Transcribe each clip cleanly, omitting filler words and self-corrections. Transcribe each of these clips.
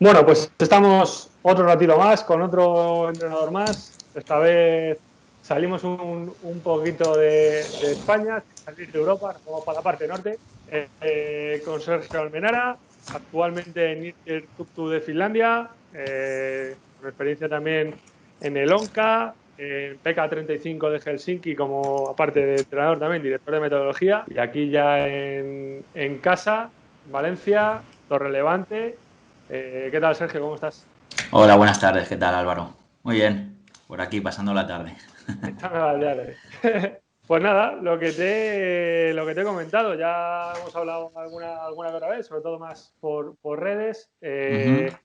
Bueno, pues estamos otro ratito más con otro entrenador más. Esta vez salimos un poquito de España, sin salir de Europa, nos vamos para la parte norte, con Sergio Almenara, actualmente en Inter Turku de Finlandia, con experiencia también en el Onca, en PK35 de Helsinki, como aparte de entrenador también, director de metodología, y aquí ya en casa, Valencia, Torre Levante. ¿Qué tal, Sergio? ¿Cómo estás? Hola, buenas tardes, ¿qué tal Álvaro? Muy bien, por aquí pasando la tarde. Échame las llaves. Pues nada, lo que te he comentado, ya hemos hablado alguna que otra vez, sobre todo más por redes. Ujú.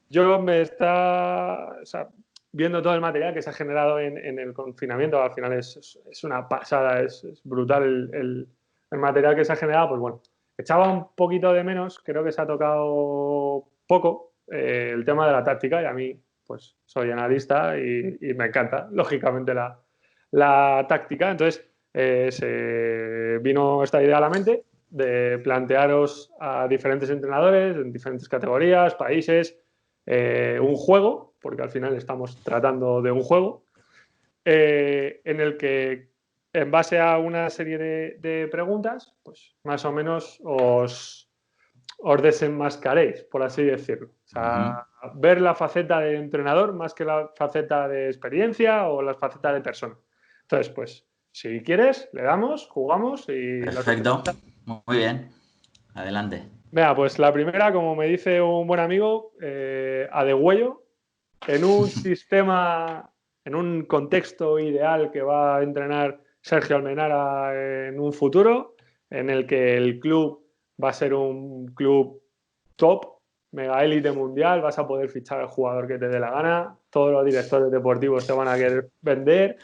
Yo me está, o sea, viendo todo el material que se ha generado en el confinamiento, al final es una pasada, es brutal el material que se ha generado, pues bueno, echaba un poquito de menos, creo que se ha tocado poco el tema de la táctica y a mí, pues soy analista y me encanta, lógicamente, la táctica. Entonces, se vino esta idea a la mente de plantearos a diferentes entrenadores en diferentes categorías, países, un juego, porque al final estamos tratando de un juego, en el que en base a una serie de preguntas, pues más o menos os desenmascaréis, por así decirlo. O Ujú. sea, ver la faceta de entrenador más que la faceta de experiencia o la faceta de persona. Entonces, pues, si quieres, le damos, jugamos y lo que Perfecto, muy bien, adelante. Vea, pues la primera, como me dice un buen amigo, a degüello, en un sistema, en un contexto ideal que va a entrenar Sergio Almenara en un futuro, en el que el club va a ser un club top, mega élite mundial, vas a poder fichar al jugador que te dé la gana, todos los directores deportivos te van a querer vender,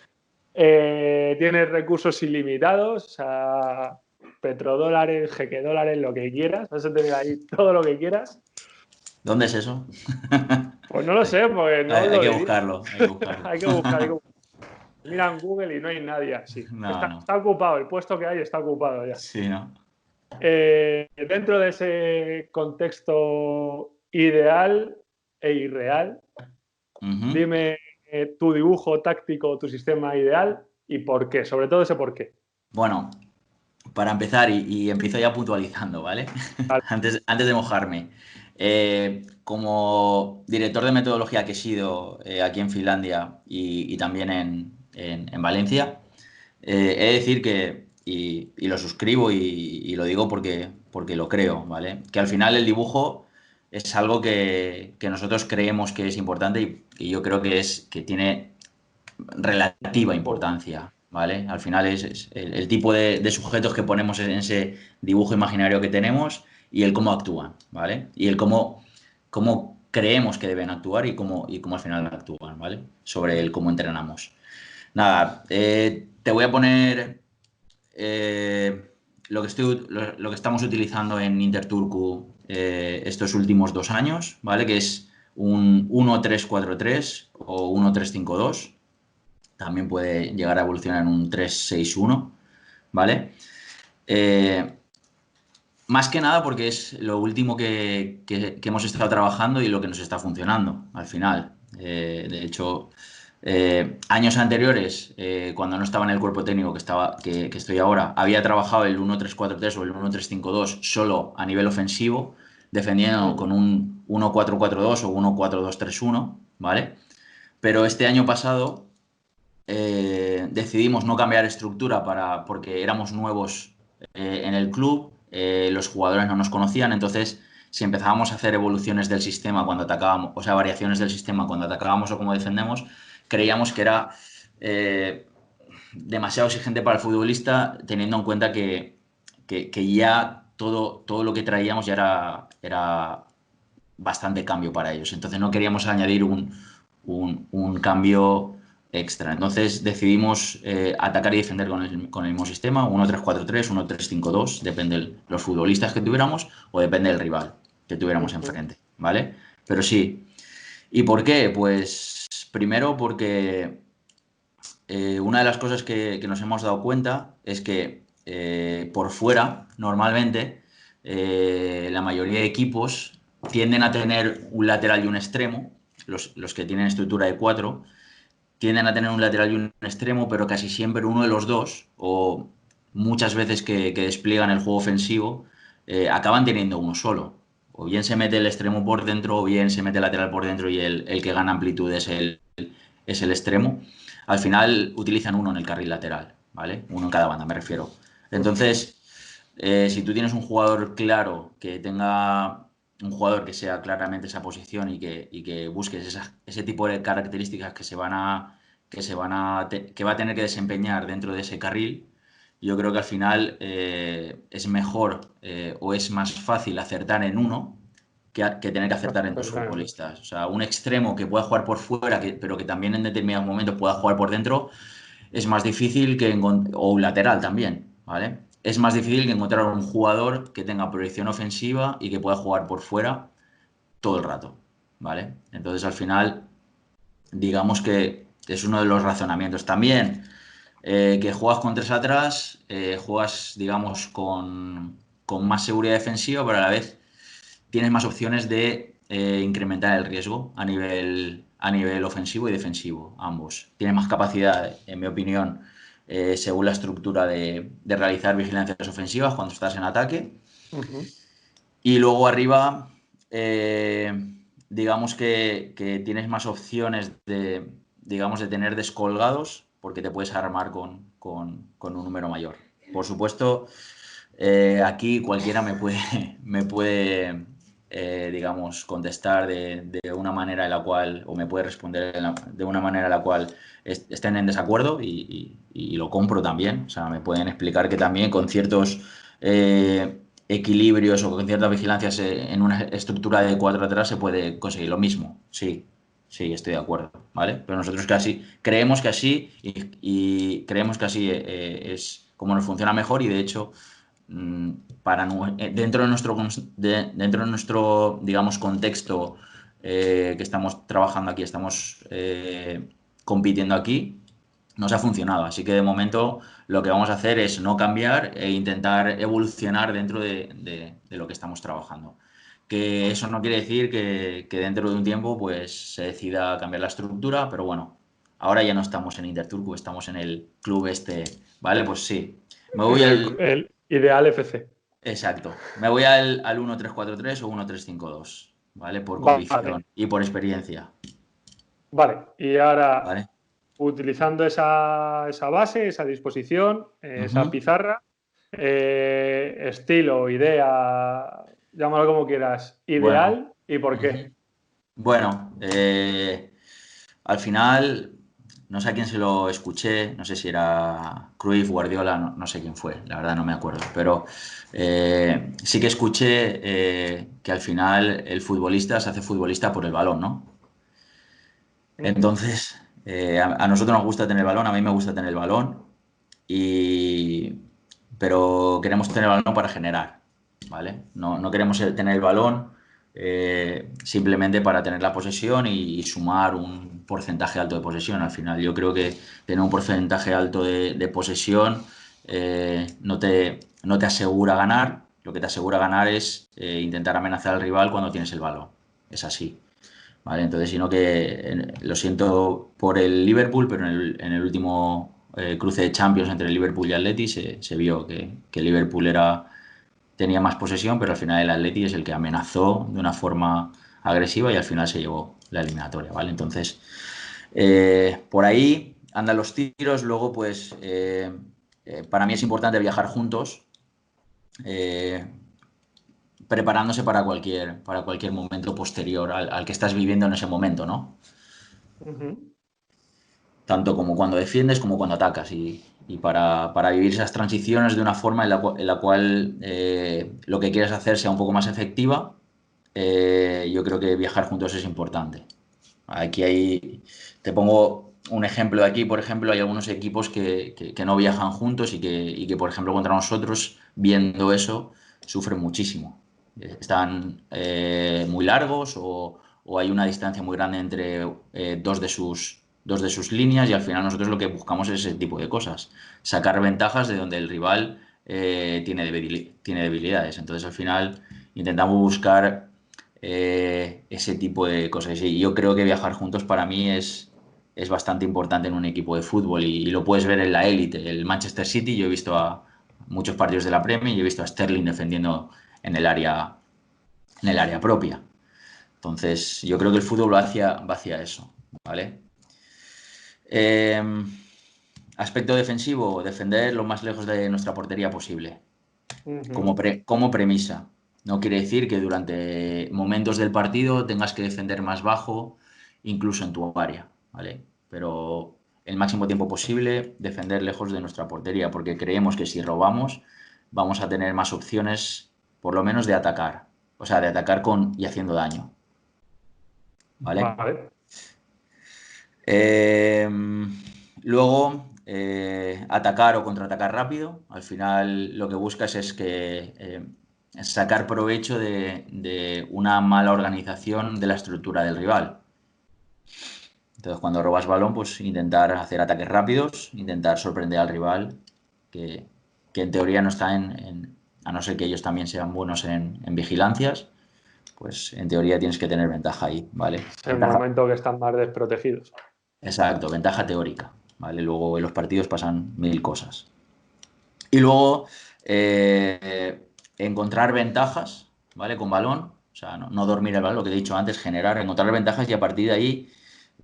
tienes recursos ilimitados, o sea, petrodólares, jequedólares, lo que quieras, vas a tener ahí todo lo que quieras. ¿Dónde es eso? Pues no lo sé, porque no Hay, os hay lo que diría. buscarlo, hay que buscarlo. Hay que buscar, hay que buscar. Mira en Google y no hay nadie así. No, Está, no, está ocupado, el puesto que hay está ocupado ya. sí, ¿no? Dentro de ese contexto ideal e irreal, Ujú. dime tu dibujo táctico, tu sistema ideal y por qué, sobre todo ese por qué. Bueno, para empezar, y empiezo ya puntualizando, ¿vale? Vale. Antes de mojarme. Como director de metodología que he sido aquí en Finlandia y también en Valencia, he de decir que, y lo suscribo y lo digo porque lo creo, ¿vale? Que al final el dibujo es algo que nosotros creemos que es importante y yo creo que tiene relativa importancia, ¿vale? Al final es el tipo de sujetos que ponemos en ese dibujo imaginario que tenemos y el cómo actúan, ¿vale? Y el cómo creemos que deben actuar y cómo al final actúan, ¿vale? Sobre el cómo entrenamos. Nada, te voy a poner lo que estamos utilizando en Interturku estos últimos 2 años, ¿vale? Que es un 1-3-4-3 o 1-3-5-2. También puede llegar a evolucionar en un 3-6-1, ¿vale? Eh, Más que nada porque es lo último que hemos estado trabajando y lo que nos está funcionando al final. De hecho, años anteriores, cuando no estaba en el cuerpo técnico que estoy ahora, había trabajado el 1-3-4-3 o el 1-3-5-2 solo a nivel ofensivo, defendiendo con un 1-4-4-2 o 1-4-2-3-1, ¿vale? Pero este año pasado decidimos no cambiar estructura porque éramos nuevos en el club, los jugadores no nos conocían, entonces si empezábamos a hacer evoluciones del sistema cuando atacábamos, o sea, variaciones del sistema cuando atacábamos o como defendemos, creíamos que era demasiado exigente para el futbolista, teniendo en cuenta que ya todo lo que traíamos ya era bastante cambio para ellos. Entonces no queríamos añadir un cambio extra. Entonces decidimos atacar y defender con el mismo sistema, 1-3-4-3, 1-3-5-2, depende de los futbolistas que tuviéramos o depende del rival que tuviéramos enfrente, ¿vale? Pero sí. ¿Y por qué? Pues primero porque una de las cosas que nos hemos dado cuenta es que por fuera, normalmente, la mayoría de equipos tienden a tener un lateral y un extremo, los que tienen estructura de 4, tienden a tener un lateral y un extremo, pero casi siempre uno de los dos, o muchas veces que despliegan el juego ofensivo, acaban teniendo uno solo. O bien se mete el extremo por dentro, o bien se mete el lateral por dentro y el que gana amplitud es el extremo. Al final utilizan uno en el carril lateral, ¿vale? Uno en cada banda, me refiero. Entonces, si tú tienes un jugador claro, que tenga un jugador que sea claramente esa posición y que busques ese tipo de características que va a tener que desempeñar dentro de ese carril, yo creo que al final es mejor o es más fácil acertar en uno que tener que acertar en dos Perfectamente. futbolistas. O sea, un extremo que pueda jugar por fuera, pero que también en determinados momentos pueda jugar por dentro, es más difícil o un lateral también, ¿vale? Es más difícil que encontrar un jugador que tenga proyección ofensiva y que pueda jugar por fuera todo el rato, ¿vale? Entonces, al final, digamos que es uno de los razonamientos. También, que juegas con tres atrás, juegas, digamos, con más seguridad defensiva, pero a la vez tienes más opciones de incrementar el riesgo a nivel ofensivo y defensivo, ambos. Tienes más capacidad, en mi opinión, según la estructura de realizar vigilancias ofensivas cuando estás en ataque. Ujú. Y luego arriba, eh, digamos que tienes más opciones digamos, de tener descolgados porque te puedes armar con un número mayor. Por supuesto, aquí cualquiera me puede digamos, contestar de una manera en la cual, o me puede responder de una manera en la cual estén en desacuerdo y lo compro también. O sea, me pueden explicar que también con ciertos equilibrios o con ciertas vigilancias en una estructura de 4 atrás se puede conseguir lo mismo. Sí, sí, estoy de acuerdo, ¿vale? Pero nosotros creemos que así y creemos que así es como nos funciona mejor y de hecho mm, dentro de nuestro, digamos, contexto que estamos trabajando aquí, estamos compitiendo aquí, nos ha funcionado. Así que de momento lo que vamos a hacer es no cambiar e intentar evolucionar dentro de lo que estamos trabajando. Que eso no quiere decir que dentro de un tiempo pues se decida cambiar la estructura, pero bueno, ahora ya no estamos en Interturku, estamos en el club este, ¿vale? Pues sí. Me voy En al, el Ideal FC. Exacto. Me voy al 1-3-4-3 o 1-3-5-2, ¿vale? Por Vale, convicción y por experiencia, vale. Y ahora, ¿vale? utilizando esa base, esa disposición, esa Ujú, pizarra, estilo, idea, llámalo como quieras, Bueno, ideal y por ujú. qué. Bueno, al final, no sé a quién se lo escuché, no sé si era Cruyff, Guardiola, no sé quién fue, la verdad no me acuerdo, pero sí que escuché que al final el futbolista se hace futbolista por el balón, ¿no? Ujú. Entonces, a nosotros nos gusta tener el balón, a mí me gusta tener el balón, y... pero queremos tener el balón para generar, ¿vale? No queremos tener el balón simplemente para tener la posesión y sumar un porcentaje alto de posesión. Al final, yo creo que tener un porcentaje alto de posesión no te asegura ganar. Lo que te asegura ganar es intentar amenazar al rival cuando tienes el balón. Es así. ¿Vale? Entonces, sino que lo siento por el Liverpool, pero en el último cruce de Champions entre el Liverpool y Atleti se vio que el Liverpool tenía más posesión, pero al final el Atleti es el que amenazó de una forma agresiva y al final se llevó la eliminatoria, ¿vale? Entonces, por ahí andan los tiros, luego pues para mí es importante viajar juntos. eh, Preparándose para cualquier momento posterior al que estás viviendo en ese momento, ¿no? Ujú. Tanto como cuando defiendes como cuando atacas y para vivir esas transiciones de una forma en la cual lo que quieres hacer sea un poco más efectiva, yo creo que viajar juntos es importante. Te pongo un ejemplo de aquí, por ejemplo, hay algunos equipos que no viajan juntos y que, por ejemplo, contra nosotros, viendo eso, sufren muchísimo. Están muy largos o hay una distancia muy grande entre dos de sus líneas y al final nosotros lo que buscamos es ese tipo de cosas, sacar ventajas de donde el rival tiene debilidades. Entonces al final intentamos buscar ese tipo de cosas. Y yo creo que viajar juntos para mí es bastante importante en un equipo de fútbol y lo puedes ver en la élite. El Manchester City, yo he visto a muchos partidos de la Premier y he visto a Sterling defendiendo en en el área propia. Entonces, yo creo que el fútbol va hacia eso, ¿vale? Eh, Aspecto defensivo, defender lo más lejos de nuestra portería posible, Ujú. como premisa. No quiere decir que durante momentos del partido tengas que defender más bajo, incluso en tu área, ¿vale? Pero el máximo tiempo posible defender lejos de nuestra portería, porque creemos que si robamos vamos a tener más opciones, por lo menos de atacar, o sea, de atacar con y haciendo daño, ¿vale? Vale. Eh, Luego, atacar o contraatacar rápido. Al final lo que buscas es que sacar provecho de una mala organización de la estructura del rival. Entonces, cuando robas balón, pues intentar hacer ataques rápidos, intentar sorprender al rival, que, que en teoría no está a no ser que ellos también sean buenos en vigilancias, pues en teoría tienes que tener ventaja ahí, ¿vale? Es el Ventaja. momento que están más desprotegidos. Exacto, ventaja teórica, ¿vale? Luego en los partidos pasan mil cosas. Y luego encontrar ventajas, ¿vale? Con balón, o sea, no dormir el balón, lo que he dicho antes, generar, encontrar ventajas y a partir de ahí,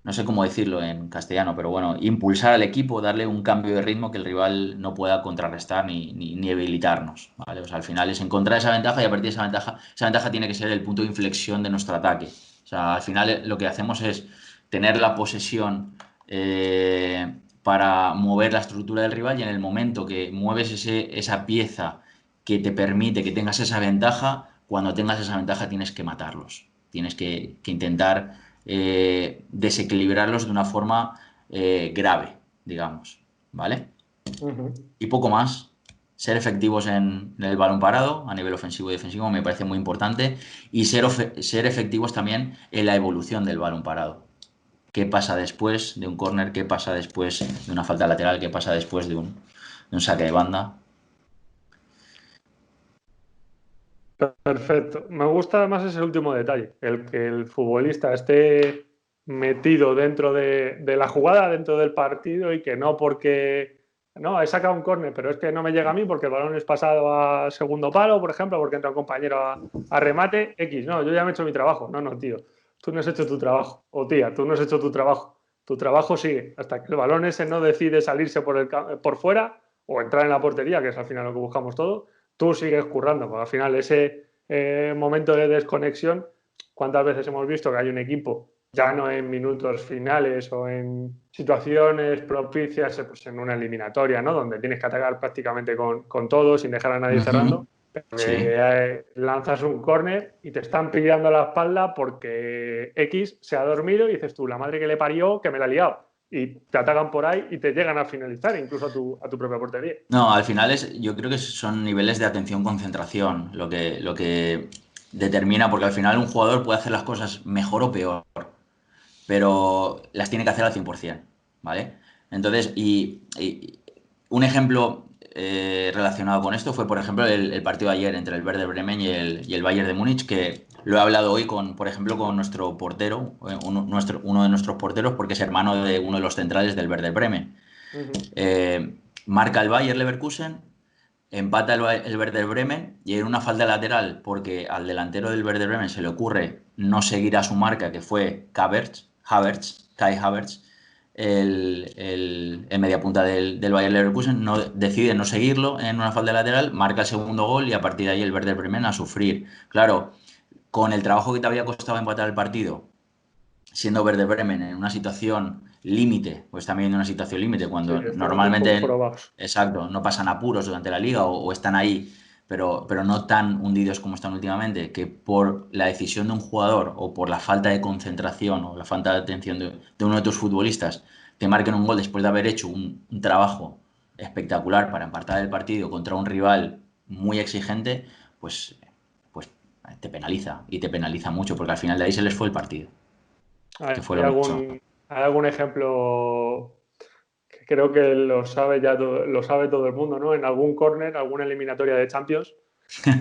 no sé cómo decirlo en castellano, pero bueno, impulsar al equipo, darle un cambio de ritmo que el rival no pueda contrarrestar ni habilitarnos, ¿vale? O sea, al final es encontrar esa ventaja y a partir de esa ventaja tiene que ser el punto de inflexión de nuestro ataque. O sea, al final lo que hacemos es tener la posesión para mover la estructura del rival y en el momento que mueves esa pieza que te permite que tengas esa ventaja, cuando tengas esa ventaja tienes que matarlos. Tienes que intentar desequilibrarlos de una forma grave, digamos. ¿Vale? Ujú. Y poco más. Ser efectivos en el balón parado a nivel ofensivo y defensivo me parece muy importante. Y ser efectivos también en la evolución del balón parado. ¿Qué pasa después de un córner? ¿Qué pasa después de una falta lateral? ¿Qué pasa después de un saque de banda? Perfecto. Me gusta además ese último detalle, el que el futbolista esté metido dentro de la jugada, dentro del partido y que no porque, no, he sacado un córner, pero es que no me llega a mí porque el balón es pasado a segundo palo, por ejemplo, porque entra un compañero a remate, X, no, yo ya me he hecho mi trabajo. No, no, tío, tú no has hecho tu trabajo. O tía, tú no has hecho tu trabajo. Tu trabajo sigue hasta que el balón ese no decide salirse por fuera o entrar en la portería, que es al final lo que buscamos todo. Tú sigues currando, porque al final ese momento de desconexión, ¿cuántas veces hemos visto que hay un equipo, ya no en minutos finales o en situaciones propicias, pues en una eliminatoria, ¿no? Donde tienes que atacar prácticamente con todo, sin dejar a nadie Ujú. cerrando, pero que Sí. lanzas un córner y te están pillando la espalda porque X se ha dormido y dices tú, la madre que le parió, que me la ha liado. Y te atacan por ahí y te llegan a finalizar, incluso a tu propia portería. No, al final yo creo que son niveles de atención-concentración lo que determina, porque al final un jugador puede hacer las cosas mejor o peor, pero las tiene que hacer al 100%, ¿vale? Entonces, un ejemplo relacionado con esto fue, por ejemplo, el partido de ayer entre el Werder Bremen y el Bayern de Múnich, que lo he hablado hoy con, por ejemplo, con nuestro portero, uno de nuestros porteros, porque es hermano de uno de los centrales del Werder Bremen. Uh -huh. Marca el Bayer Leverkusen, empata el Werder Bremen y en una falta lateral porque al delantero del Werder Bremen se le ocurre no seguir a su marca que fue Kai Havertz, el media punta del Bayer Leverkusen, decide no seguirlo en una falta lateral, marca el segundo gol y a partir de ahí el Werder Bremen a sufrir. Claro, con el trabajo que te había costado empatar el partido siendo Werder Bremen en una situación límite, pues también en una situación límite, Sí, cuando están un poco normalmente, probados. exacto, no pasan apuros durante la liga o están ahí, pero no tan hundidos como están últimamente, que por la decisión de un jugador o por la falta de concentración o la falta de atención de uno de tus futbolistas, te marquen un gol después de haber hecho un trabajo espectacular para empatar el partido contra un rival muy exigente, pues te penaliza y te penaliza mucho, porque al final de ahí se les fue el partido que ¿Hay fueron ocho. hay algún ejemplo que creo que lo sabe ya lo sabe todo el mundo, ¿no? En algún córner, alguna eliminatoria de Champions,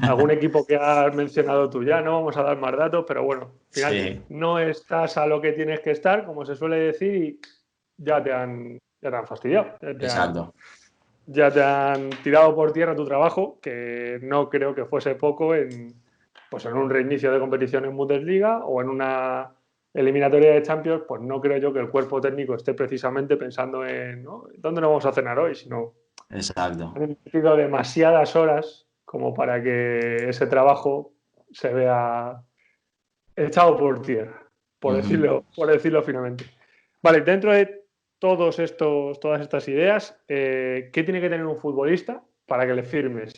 algún equipo que has mencionado tú ya, no vamos a dar más datos, pero bueno, al final Sí, no estás a lo que tienes que estar, como se suele decir, y ya te han fastidiado, exacto. ya te han tirado por tierra tu trabajo, que no creo que fuese poco pues en un reinicio de competición en Bundesliga o en una eliminatoria de Champions, pues no creo yo que el cuerpo técnico esté precisamente pensando en, ¿no?, ¿dónde nos vamos a cenar hoy? Sino Exacto. han invertido demasiadas horas como para que ese trabajo se vea echado por tierra, Ujú. por decirlo finamente. Vale, dentro de todas estas ideas, ¿qué tiene que tener un futbolista para que le firmes?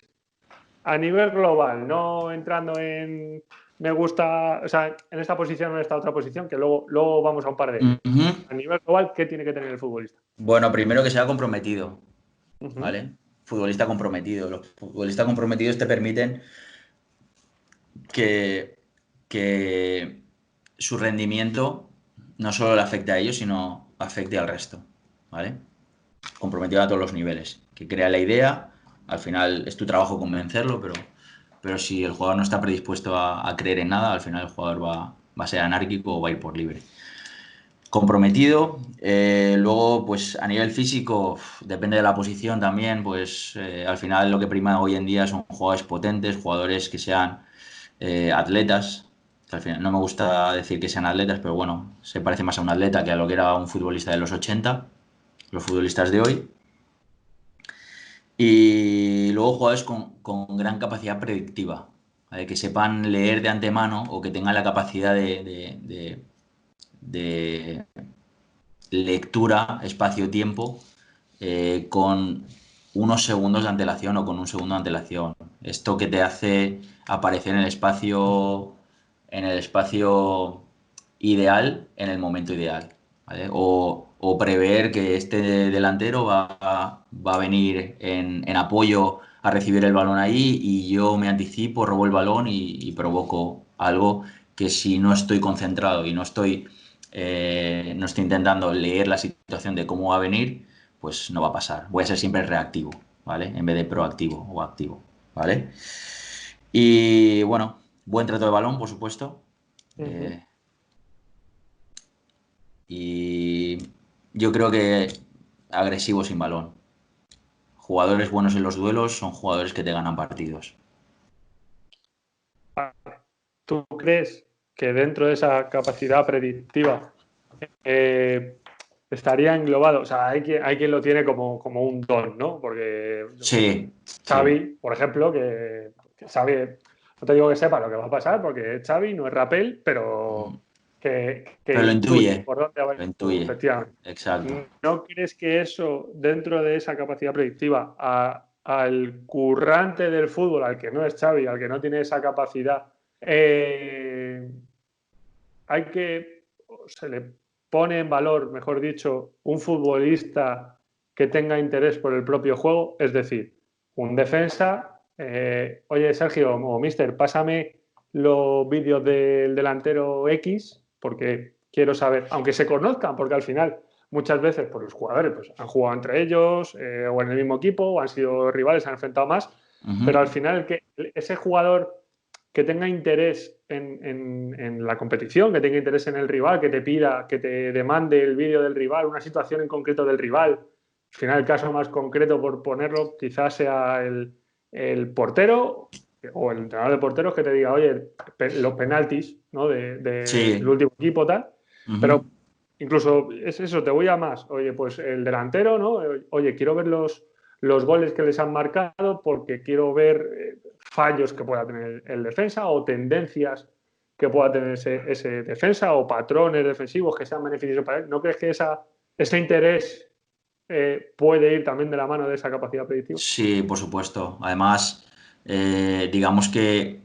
A nivel global, no entrando en me gusta, o sea, en esta posición o en esta otra posición, que luego vamos a un par de ellas. Ujú. A nivel global, ¿qué tiene que tener el futbolista? Bueno, primero que sea comprometido, Ujú. ¿vale? Futbolista comprometido. Los futbolistas comprometidos te permiten que, que su rendimiento no solo le afecte a ellos, sino afecte al resto, ¿vale? Comprometido a todos los niveles. Que crea la idea, al final es tu trabajo convencerlo, pero si el jugador no está predispuesto a creer en nada, al final el jugador va a ser anárquico o va a ir por libre. Comprometido, luego pues a nivel físico, depende de la posición también, pues al final lo que prima hoy en día son jugadores potentes, jugadores que sean atletas, que al final no me gusta decir que sean atletas, pero bueno, se parece más a un atleta que a lo que era un futbolista de los 80, los futbolistas de hoy. Y luego jugadores con gran capacidad predictiva, ¿vale? Que sepan leer de antemano o que tengan la capacidad de lectura espacio-tiempo con unos segundos de antelación o con un segundo de antelación. Esto que te hace aparecer en el espacio ideal, en el momento ideal. ¿Vale? O prever que este delantero va a venir en apoyo a recibir el balón ahí y yo me anticipo, robo el balón y provoco algo que si no estoy concentrado y no estoy intentando leer la situación de cómo va a venir, pues no va a pasar. Voy a ser siempre reactivo, ¿vale? En vez de proactivo o activo, ¿vale? Y bueno, buen trato de balón, por supuesto. Ujú. Eh, y yo creo que agresivo sin balón. Jugadores buenos en los duelos son jugadores que te ganan partidos. ¿Tú crees que dentro de esa capacidad predictiva eh, estaría englobado? O sea, hay quien lo tiene como un don, ¿no? Porque yo qué sé, Sí, sí. Xavi, por ejemplo, que sabe, no te digo que sepa lo que va a pasar, porque es Xavi, no es Rapel, pero que Pero lo intuye intuye, por dónde va a ir lo el juego, intuye. efectivamente. Exacto. ¿No crees que eso, dentro de esa capacidad predictiva, al currante del fútbol, al que no es Xavi, al que no tiene esa capacidad, eh, se le pone en valor, mejor dicho, un futbolista que tenga interés por el propio juego? Es decir, un defensa, oye Sergio o Mister, pásame los vídeos del delantero X porque quiero saber, aunque se conozcan, porque al final muchas veces pues, los jugadores pues, han jugado entre ellos o en el mismo equipo o han sido rivales, se han enfrentado más, Ujú. pero al final ese jugador que tenga interés en la competición, que tenga interés en el rival, que te pida, que te demande el vídeo del rival, una situación en concreto del rival. Al final, el caso más concreto, por ponerlo, quizás sea el portero o el entrenador de porteros que te diga, oye, los penaltis, ¿no?, del Sí. último equipo, tal. Pero Ujú. incluso es eso, te voy a más. Oye, pues el delantero, ¿no? Oye, quiero ver los goles que les han marcado porque quiero ver fallos que pueda tener el defensa o tendencias que pueda tener ese defensa o patrones defensivos que sean beneficiosos para él. ¿No crees que ese interés puede ir también de la mano de esa capacidad predictiva? Sí, por supuesto. Además, digamos que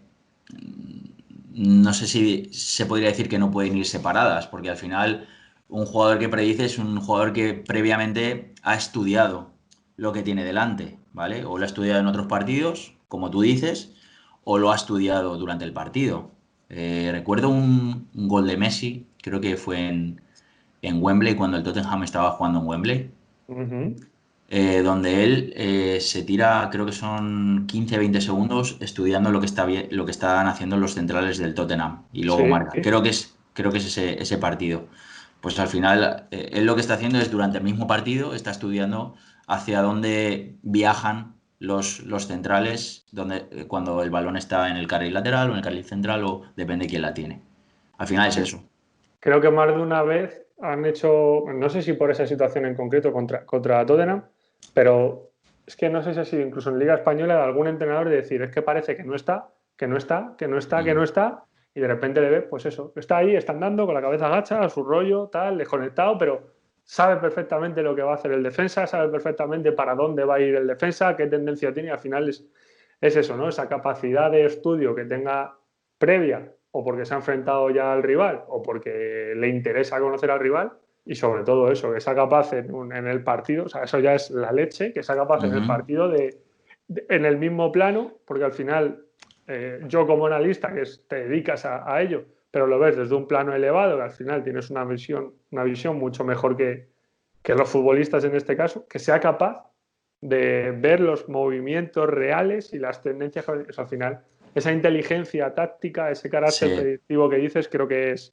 no sé si se podría decir que no pueden ir separadas, porque al final un jugador que predice es un jugador que previamente ha estudiado lo que tiene delante, ¿vale? O lo ha estudiado en otros partidos, como tú dices, o lo ha estudiado durante el partido. Recuerdo un gol de Messi, creo que fue en Wembley, cuando el Tottenham estaba jugando en Wembley. Uh -huh. donde él se tira, creo que son 15-20 segundos estudiando lo que lo que están haciendo los centrales del Tottenham y luego Sí, marca. Creo que es ese partido. Pues al final, él lo que está haciendo es durante el mismo partido, está estudiando hacia dónde viajan los centrales cuando el balón está en el carril lateral o en el carril central o depende quién la tiene. Al final es eso. creo que más de una vez han hecho, no sé si por esa situación en concreto contra Tottenham, pero es que no sé si ha sido incluso en Liga Española de algún entrenador de decir, es que parece que no está, que no está, que no está, que no Mm. está, y de repente le ve, pues eso, está ahí, está andando con la cabeza agacha, a su rollo, tal, desconectado, pero sabe perfectamente lo que va a hacer el defensa, sabe perfectamente para dónde va a ir el defensa, qué tendencia tiene, y al final es eso, ¿no? Esa capacidad de estudio que tenga previa o porque se ha enfrentado ya al rival o porque le interesa conocer al rival y sobre todo eso, que sea capaz en el partido, o sea, eso ya es la leche, que sea capaz en el Ujú. partido en el mismo plano, porque al final yo como analista que te dedicas a ello, pero lo ves desde un plano elevado, que al final tienes una visión mucho mejor que los futbolistas en este caso, que sea capaz de ver los movimientos reales y las tendencias. Eso al final, esa inteligencia táctica, ese carácter Sí. predictivo que dices, creo que es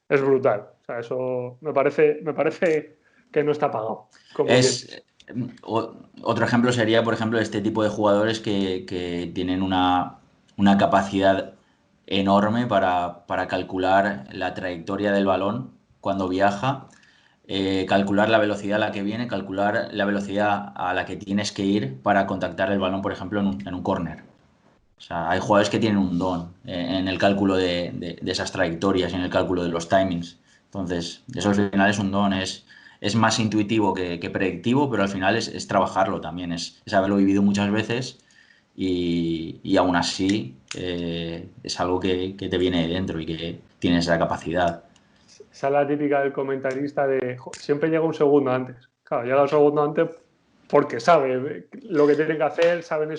brutal. O sea, eso me parece que no está pagado, como quien dice. Es, Otro ejemplo sería, por ejemplo, este tipo de jugadores que tienen una capacidad enorme para calcular la trayectoria del balón cuando viaja, calcular la velocidad a la que viene, calcular la velocidad a la que tienes que ir para contactar el balón, por ejemplo, en un córner. O sea, hay jugadores que tienen un don en el cálculo de esas trayectorias y en el cálculo de los timings. Entonces, eso al final es un don, es más intuitivo que predictivo, pero al final es trabajarlo también, es haberlo vivido muchas veces y aún así es algo que te viene de dentro y que tienes esa capacidad. Esa es la típica del comentarista de siempre llega un segundo antes. Claro, llega un segundo antes porque sabe lo que tienen que hacer, saben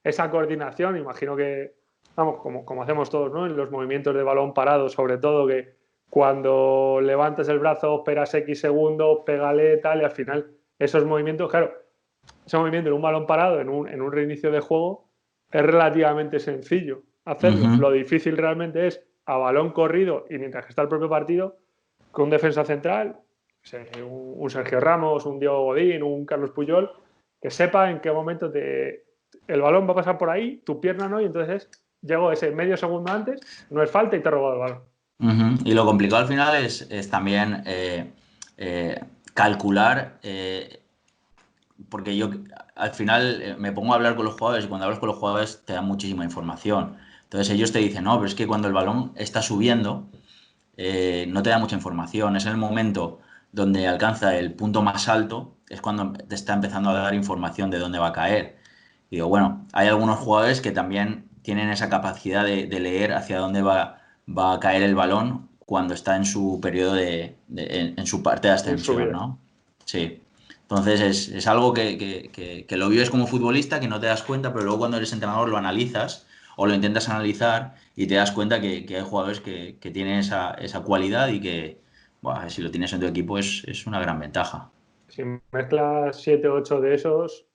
esa coordinación. Imagino que, vamos, como hacemos todos, ¿no? En los movimientos de balón parado, sobre todo, que cuando levantas el brazo, esperas X segundos, pégale, tal, y al final esos movimientos, claro, ese movimiento en un balón parado, en un reinicio de juego, es relativamente sencillo hacerlo. Ujú. Lo difícil realmente es a balón corrido y mientras que está el propio partido, con un defensa central, un Sergio Ramos, un Diego Godín, un Carlos Puyol, que sepa en qué momento el balón va a pasar por ahí, tu pierna no, y entonces llego ese medio segundo antes, no es falta y te he robado el balón. Ujú. Y lo complicado al final es también eh, calcular porque yo al final me pongo a hablar con los jugadores y cuando hablas con los jugadores te dan muchísima información. Entonces ellos te dicen, no, pero es que cuando el balón está subiendo no te da mucha información. Es en el momento donde alcanza el punto más alto, es cuando te está empezando a dar información de dónde va a caer. Y digo, bueno, hay algunos jugadores que también tienen esa capacidad de leer hacia dónde va a caer el balón cuando está en su periodo en su parte de En su ascensión, vida. ¿no? Sí. Entonces es algo que lo vives como futbolista, que no te das cuenta, pero luego cuando eres entrenador lo analizas o lo intentas analizar y te das cuenta que hay jugadores que tienen esa cualidad y que buah, si lo tienes en tu equipo es una gran ventaja. Si mezclas 7 o 8 de esos,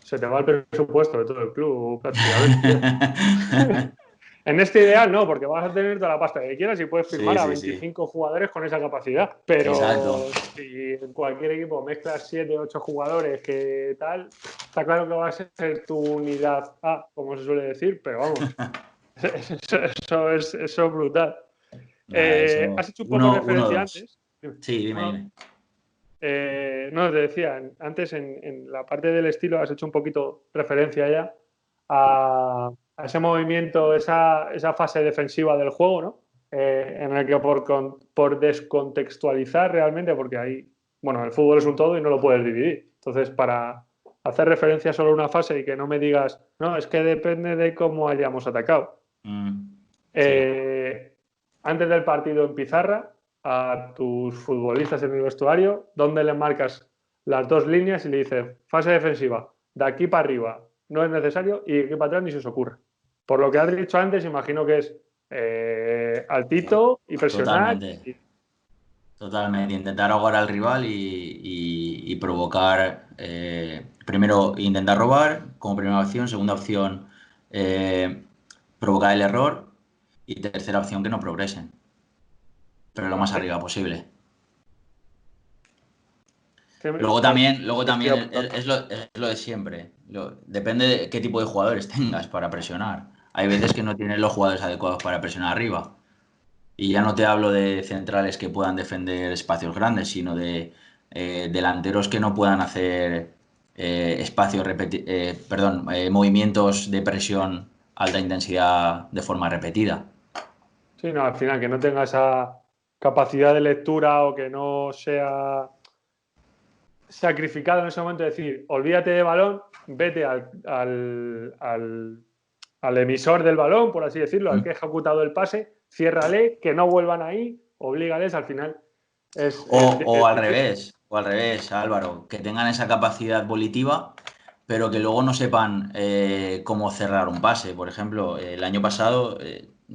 se te va el presupuesto de todo el club prácticamente. En este ideal no, porque vas a tener toda la pasta que quieras y puedes firmar Sí, a sí, sí. 25 jugadores con esa capacidad. Exacto. Pero si en cualquier equipo mezclas 7 o 8 jugadores que tal, está claro que va a ser tu unidad A, como se suele decir, pero vamos, eso es brutal. Nada, eso. Has hecho un poco Uno, referencia dos. antes. Dime. Sí, dime, No, dime. no, te decía, antes en la parte del estilo has hecho un poquito referencia ya a ese movimiento, esa fase defensiva del juego, ¿no? En el que por descontextualizar realmente, porque ahí, bueno, el fútbol es un todo y no lo puedes dividir. Entonces, para hacer referencia solo a una fase y que no me digas, no, es que depende de cómo hayamos atacado. Mm, sí. Eh, Antes del partido en pizarra, a tus futbolistas en el vestuario, ¿dónde le marcas las dos líneas y le dices, fase defensiva, de aquí para arriba no es necesario y de aquí para atrás ni se os ocurra? Por lo que has dicho antes, imagino que es altito y presionar. Totalmente. Totalmente, intentar ahogar al rival y provocar, primero intentar robar como primera opción, segunda opción eh, provocar el error y tercera opción que no progresen, pero lo más Vale. arriba posible. Pues Luego me estoy también apuntando. es lo de siempre. Depende de qué tipo de jugadores tengas para presionar. Hay veces que no tienes los jugadores adecuados para presionar arriba. Y ya no te hablo de centrales que puedan defender espacios grandes, sino de delanteros que no puedan hacer movimientos de presión alta intensidad de forma repetida. Sí, no, al final que no tenga esa capacidad de lectura o que no sea sacrificado en ese momento de decir, olvídate de balón, vete al emisor del balón, por así decirlo, al ¿Mm? que ha ejecutado el pase, ciérrale, que no vuelvan ahí, oblígales, al final es difícil. O al revés, Álvaro, que tengan esa capacidad volitiva, pero que luego no sepan cómo cerrar un pase. Por ejemplo, el año pasado,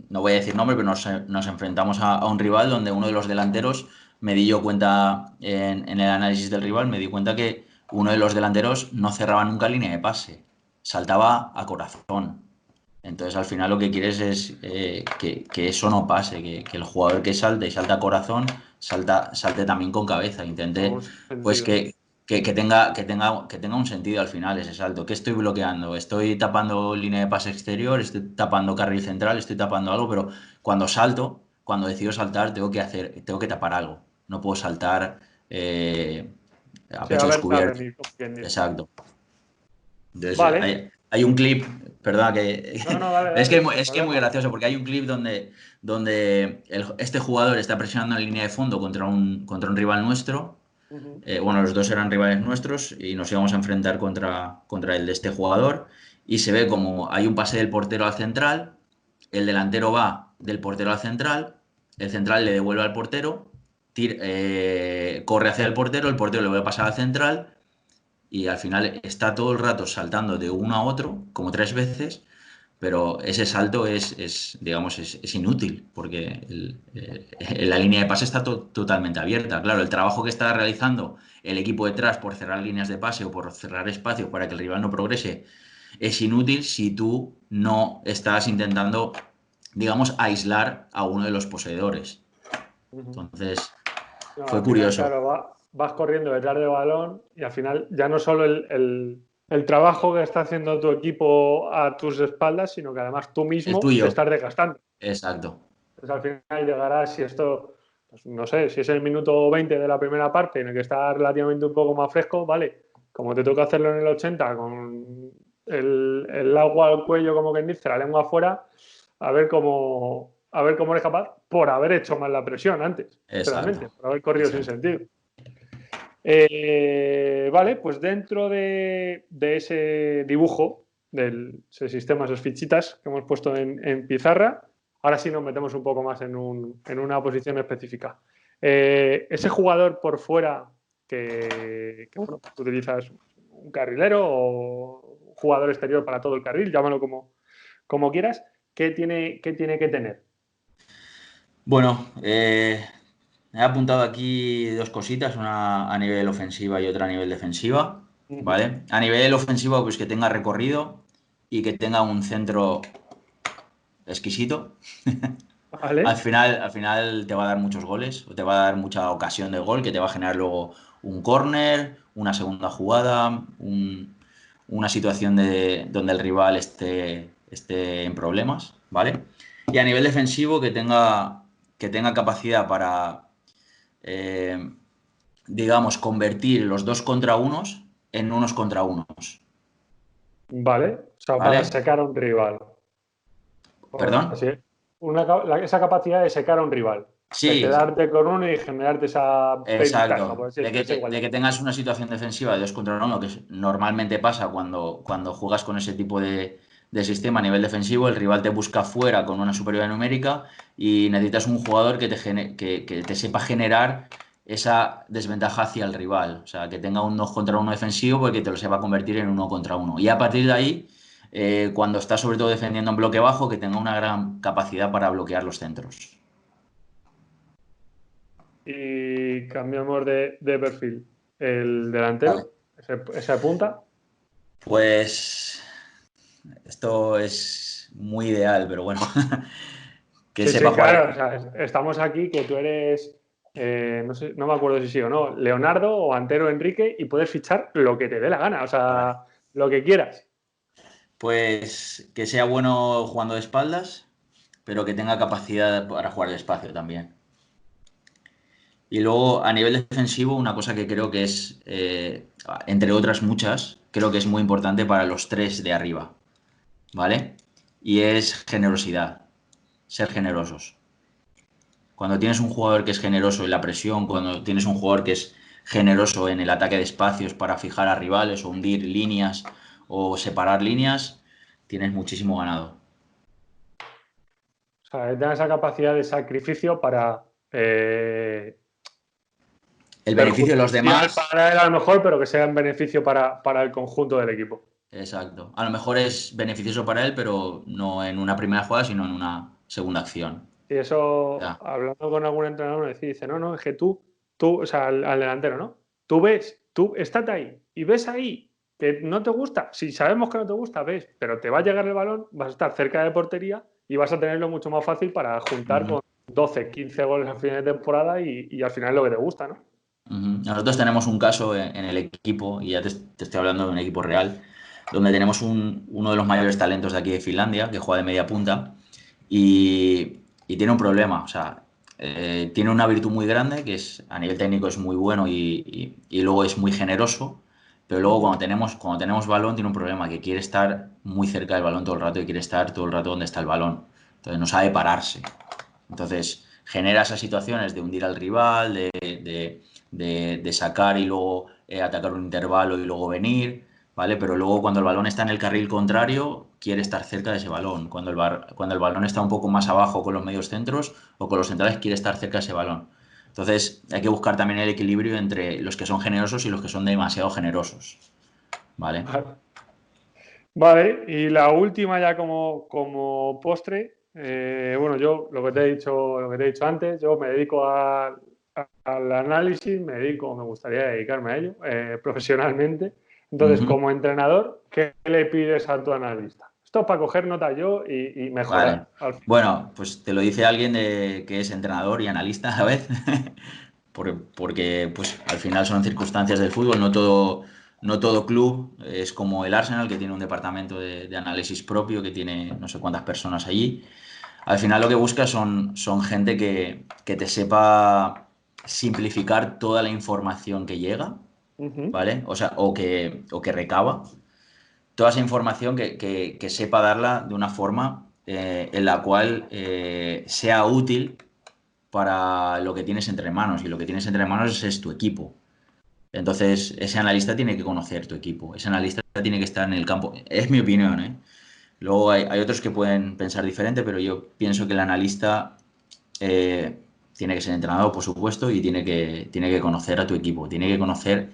no voy a decir nombre, pero nos enfrentamos a un rival donde uno de los delanteros me di yo cuenta en el análisis del rival, me di cuenta que uno de los delanteros no cerraba nunca línea de pase, saltaba a corazón. Entonces, al final lo que quieres es que eso no pase, que el jugador que salte y salta a corazón, salte también con cabeza. Intente, Con pues, sentido. que tenga un sentido al final ese salto. ¿Qué estoy bloqueando? Estoy tapando línea de pase exterior, estoy tapando carril central, estoy tapando algo, pero cuando salto, cuando decido saltar, tengo que tapar algo. No puedo saltar a Sí, a pecho verla descubierto. venir, como quien dice. Exacto. Entonces, Vale. hay un clip, perdona, que No, no, dale, es dale, que sin es que es muy problema. gracioso porque hay un clip donde este jugador está presionando en línea de fondo contra un rival nuestro. Ujú. Bueno, los dos eran rivales nuestros y nos íbamos a enfrentar contra el de este jugador. Y se ve como hay un pase del portero al central, el delantero va del portero al central, el central le devuelve al portero, corre hacia el portero le vuelve a pasar al central y al final está todo el rato saltando de uno a otro, como tres veces, pero ese salto digamos, es inútil, porque la línea de pase está totalmente abierta. Claro, el trabajo que está realizando el equipo detrás por cerrar líneas de pase o por cerrar espacios para que el rival no progrese es inútil si tú no estás intentando, digamos, aislar a uno de los poseedores. Ujú. Entonces, No, fue al final, curioso. claro, vas corriendo detrás del balón y al final ya no solo el trabajo que está haciendo tu equipo a tus espaldas, sino que además tú El mismo te tuyo, estás desgastando. exacto. Entonces al final llegará, si esto, pues, no sé, si es el minuto 20 de la primera parte en el que está relativamente un poco más fresco, vale, como te toca hacerlo en el 80 con el agua al cuello, como quien dice, la lengua afuera, a ver cómo eres capaz por haber hecho mal la presión antes, realmente, Exacto, por haber corrido sin exacto. sentido. Vale, pues dentro de ese dibujo del ese sistema, esas fichitas que hemos puesto en pizarra, ahora sí nos metemos un poco más en una posición específica. Ese jugador por fuera que, bueno, tú utilizas un carrilero o un jugador exterior para todo el carril, llámalo como quieras, qué tiene que tener? Bueno, he apuntado aquí dos cositas, una a nivel ofensiva y otra a nivel defensiva, Ujú. ¿vale? A nivel ofensivo, pues que tenga recorrido y que tenga un centro exquisito. Vale, Al final te va a dar muchos goles, o te va a dar mucha ocasión de gol, que te va a generar luego un córner, una segunda jugada, una situación donde el rival esté en problemas, ¿vale? Y a nivel defensivo, que tenga capacidad para, eh, digamos, convertir los dos contra unos en unos contra unos, vale. O sea, para ¿vale? secar a un rival. ¿Perdón? Así es. Esa capacidad de secar a un rival, de Sí, quedarte con uno y generarte esa ventaja, exacto, por así decirlo, esa de igualdad. que tengas una situación defensiva de 2 contra uno, que normalmente pasa cuando juegas con ese tipo de sistema a nivel defensivo, el rival te busca fuera con una superioridad numérica y necesitas un jugador que te sepa generar esa desventaja hacia el rival, o sea, que tenga un 2 contra uno defensivo porque te lo sepa convertir en uno contra uno. Y a partir de ahí, cuando está sobre todo defendiendo en bloque bajo, que tenga una gran capacidad para bloquear los centros. y cambiamos de perfil. El Vale. delantero, esa punta. Pues esto es muy ideal, pero bueno, que Sí, sepa sí, jugar. claro. O sea, estamos aquí que tú eres, no sé, no me acuerdo si sí o no, Leonardo o Antero Enrique y puedes fichar lo que te dé la gana, o Vale. sea, lo que quieras. Pues que sea bueno jugando de espaldas, pero que tenga capacidad para jugar de espacio también. Y luego, a nivel defensivo, una cosa que creo que es, entre otras muchas, creo que es muy importante para los tres de arriba, ¿vale? Y es generosidad, ser generosos. Cuando tienes un jugador que es generoso en la presión, cuando tienes un jugador que es generoso en el ataque de espacios para fijar a rivales o hundir líneas o separar líneas, tienes muchísimo ganado. O sea, que tenga esa capacidad de sacrificio para El beneficio de los perjudicial demás, para él a lo mejor, pero que sea en beneficio para el conjunto del equipo. exacto. A lo mejor es beneficioso para él, pero no en una primera jugada, sino en una segunda acción. Y eso, Ya. hablando con algún entrenador, me dice, no, no, es que tú, o sea, al delantero, ¿no? Tú ves, tú estate ahí y ves ahí que no te gusta. Si sabemos que no te gusta, ves, pero te va a llegar el balón, vas a estar cerca de portería y vas a tenerlo mucho más fácil para juntar Ujú, con 12, 15 goles al final de temporada y al final es lo que te gusta, ¿no? ujú. Nosotros tenemos un caso en el equipo, y ya te estoy hablando de un equipo real, donde tenemos uno de los mayores talentos de aquí de Finlandia, que juega de media punta, y tiene un problema. O sea, tiene una virtud muy grande, que es a nivel técnico es muy bueno y luego es muy generoso, pero luego Ujú. cuando tenemos balón tiene un problema, que quiere estar muy cerca del balón todo el rato y quiere estar todo el rato donde está el balón. Entonces no sabe pararse. Entonces genera esas situaciones de hundir al rival, de sacar y luego atacar un intervalo y luego venir, ¿vale? Pero luego cuando el balón está en el carril contrario, quiere estar cerca de ese balón. Cuando el balón está un poco más abajo con los medios centros o con los centrales, quiere estar cerca de ese balón. Entonces hay que buscar también el equilibrio entre los que son generosos y los que son demasiado generosos, ¿vale? Vale. Vale, y la última ya como postre, bueno, yo lo que te he dicho antes, yo me dedico al análisis, me gustaría dedicarme a ello profesionalmente. Entonces, Ujú. como entrenador, ¿qué le pides a tu analista? Esto es para coger nota yo y Vale. mejorar. Bueno, pues te lo dice alguien que es entrenador y analista a la vez, porque pues al final son circunstancias del fútbol, no todo club es como el Arsenal, que tiene un departamento de análisis propio, que tiene no sé cuántas personas allí. Al final lo que busca son gente que te sepa simplificar toda la información que llega, Ujú. ¿vale? O sea, o que recaba toda esa información que sepa darla de una forma en la cual sea útil para lo que tienes entre manos. Y lo que tienes entre manos es tu equipo. Entonces, ese analista tiene que conocer tu equipo. Ese analista tiene que estar en el campo. Es mi opinión, ¿eh? Luego hay otros que pueden pensar diferente, pero yo pienso que el analista eh, tiene que ser entrenador, por supuesto, y tiene que conocer a tu equipo, tiene que conocer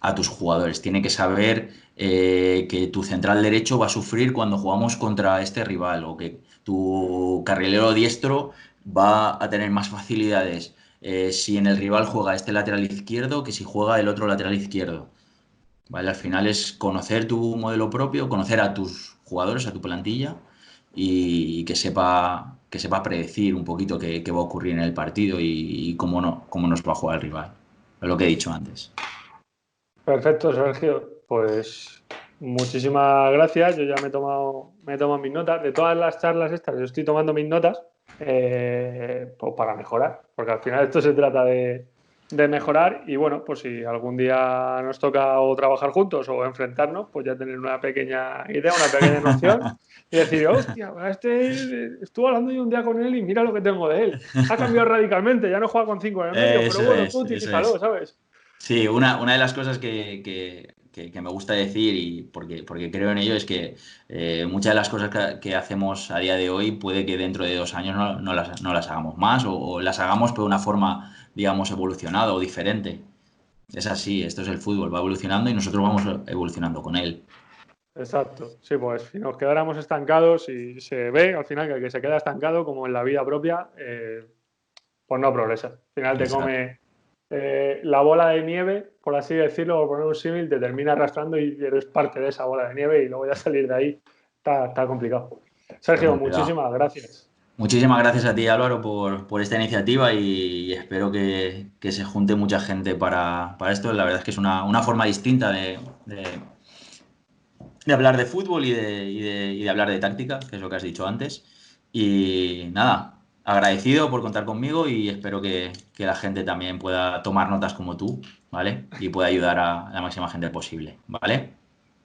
a tus jugadores, tiene que saber que tu central derecho va a sufrir cuando jugamos contra este rival o que tu carrilero diestro va a tener más facilidades si en el rival juega este lateral izquierdo que si juega el otro lateral izquierdo. ¿Vale? Al final es conocer tu modelo propio, conocer a tus jugadores, a tu plantilla y que sepa predecir un poquito qué va a ocurrir en el partido y cómo, no, cómo nos va a jugar el rival. Es lo que he dicho antes. Perfecto, Sergio. Pues muchísimas gracias. Yo ya me he tomado mis notas. De todas las charlas estas, yo estoy tomando mis notas pues para mejorar, porque al final esto se trata de mejorar y bueno, pues si algún día nos toca o trabajar juntos o enfrentarnos, pues ya tener una pequeña idea, una pequeña noción y decir, hostia, este estuve hablando yo un día con él y mira lo que tengo de él. Ha cambiado radicalmente, ya no juega con 5 en el medio, pero Eso bueno, tú es, eso utilízalo, es. ¿sabes? Sí, una de las cosas que me gusta decir y porque creo en ello es que muchas de las cosas que hacemos a día de hoy puede que dentro de 2 años no las hagamos más o las hagamos pero de una forma, digamos, evolucionada o diferente. Es así, esto es el fútbol, va evolucionando y nosotros vamos evolucionando con él. Exacto, sí, pues si nos quedáramos estancados y se ve al final que el que se queda estancado, como en la vida propia, pues no progresa. Al final Exacto. la bola de nieve, por así decirlo, por poner un símil, te termina arrastrando y eres parte de esa bola de nieve y luego ya salir de ahí está complicado. Está Sergio, complicado. muchísimas gracias. Muchísimas gracias a ti, Álvaro, por esta iniciativa y espero que se junte mucha gente para esto. La verdad es que es una forma distinta de hablar de fútbol y de hablar de táctica, que es lo que has dicho antes. Y nada, agradecido por contar conmigo y espero que la gente también pueda tomar notas como tú, ¿vale? Y pueda ayudar a la máxima gente posible, ¿vale?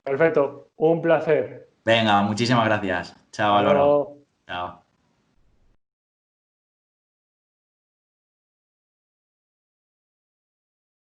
Perfecto, un placer. Venga, muchísimas gracias. Chao, Hasta Álvaro. luego. Chao.